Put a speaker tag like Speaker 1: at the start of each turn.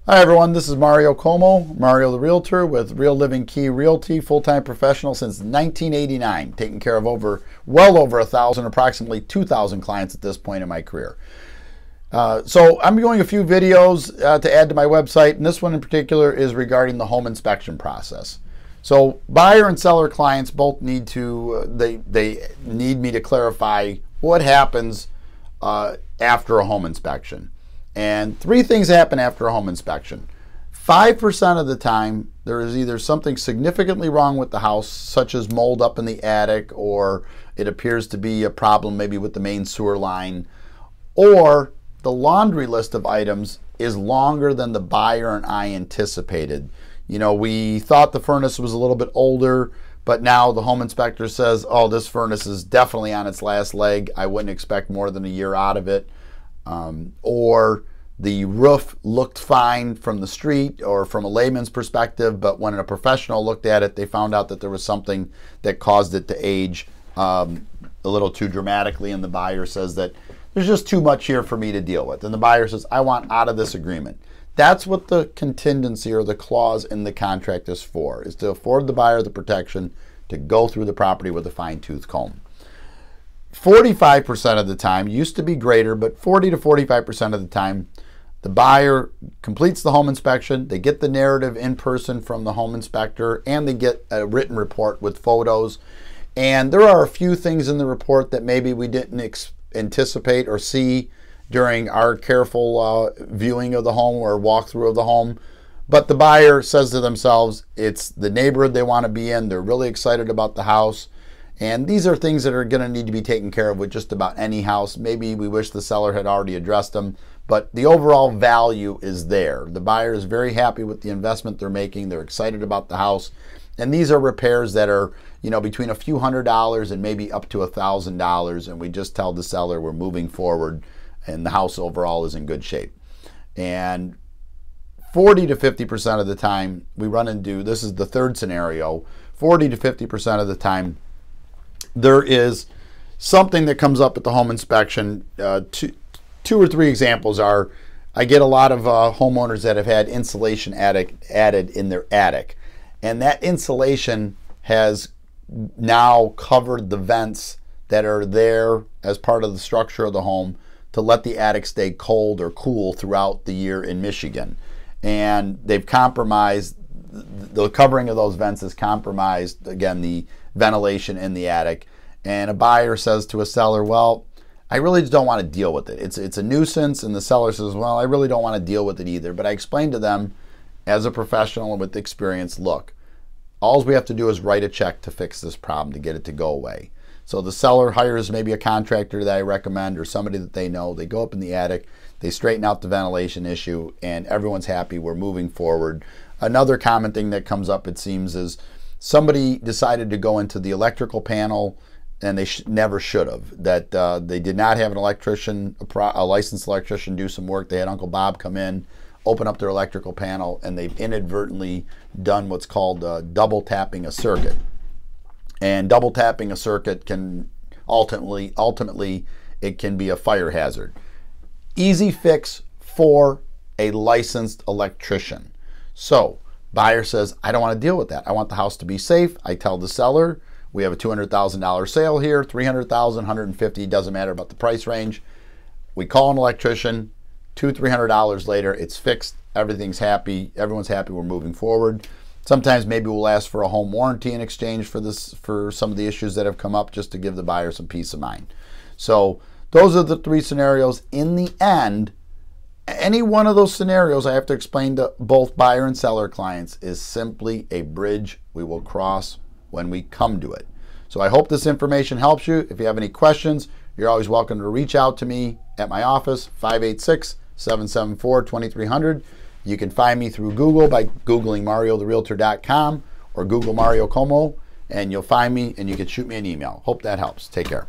Speaker 1: Hi everyone, this is Mario Como, Mario the Realtor with Real Living Key Realty, full-time professional since 1989, taking care of well over 1,000, approximately 2,000 clients at this point in my career. So I'm doing a few videos to add to my website, and this one in particular is regarding the home inspection process. So buyer and seller clients both need to, they need me to clarify what happens after a home inspection. And three things happen after a home inspection. 5% of the time, there is either something significantly wrong with the house, such as mold up in the attic, or it appears to be a problem maybe with the main sewer line, or the laundry list of items is longer than the buyer and I anticipated. You know, we thought the furnace was a little bit older, but now the home inspector says, oh, this furnace is definitely on its last leg. I wouldn't expect more than a year out of it. Or the roof looked fine from the street or from a layman's perspective, but when a professional looked at it, they found out that there was something that caused it to age a little too dramatically, and the buyer says that there's just too much here for me to deal with. And the buyer says, I want out of this agreement. That's what the contingency or the clause in the contract is for, is to afford the buyer the protection to go through the property with a fine-tooth comb. 45% of the time, used to be greater, but 40 to 45% of the time, the buyer completes the home inspection, they get the narrative in person from the home inspector, and they get a written report with photos. And there are a few things in the report that maybe we didn't anticipate or see during our careful viewing of the home or walkthrough of the home. But the buyer says to themselves, it's the neighborhood they want to be in, they're really excited about the house. And these are things that are going to need to be taken care of with just about any house. Maybe we wish the seller had already addressed them, but the overall value is there. The buyer is very happy with the investment they're making. They're excited about the house. And these are repairs that are, you know, between a few $100s and maybe up to $1,000. And we just tell the seller we're moving forward and the house overall is in good shape. And 40 to 50% of the time we run into, this is the third scenario, 40 to 50% of the time, there is something that comes up at the home inspection. Two or three examples are, I get a lot of homeowners that have had insulation added in their attic. And that insulation has now covered the vents that are there as part of the structure of the home to let the attic stay cold or cool throughout the year in Michigan. And they've compromised, the covering of those vents has compromised, again, the ventilation in the attic. And a buyer says to a seller, well, I really just don't want to deal with it. It's a nuisance. And the seller says, well, I really don't want to deal with it either. But I explained to them as a professional and with experience, look, all we have to do is write a check to fix this problem, to get it to go away. So the seller hires maybe a contractor that I recommend or somebody that they know. They go up in the attic, they straighten out the ventilation issue, and everyone's happy. We're moving forward. Another common thing that comes up, it seems, is somebody decided to go into the electrical panel and they never should have. That they did not have an electrician, a licensed electrician, do some work. They had Uncle Bob come in, open up their electrical panel, and they've inadvertently done what's called double tapping a circuit. And double tapping a circuit can ultimately it can be a fire hazard. Easy fix for a licensed electrician. So buyer says, I don't want to deal with that. I want the house to be safe. I tell the seller, we have a $200,000 sale here, $300,000, $150,000, doesn't matter about the price range. We call an electrician, $200-$300 later, it's fixed, everything's happy, everyone's happy, we're moving forward. Sometimes maybe we'll ask for a home warranty in exchange for some of the issues that have come up, just to give the buyer some peace of mind. So those are the three scenarios. In the end, any one of those scenarios I have to explain to both buyer and seller clients is simply a bridge we will cross when we come to it. So I hope this information helps you. If you have any questions, you're always welcome to reach out to me at my office, 586-774-2300. You can find me through Google by Googling MarioTheRealtor.com or Google Mario Como, and you'll find me and you can shoot me an email. Hope that helps. Take care.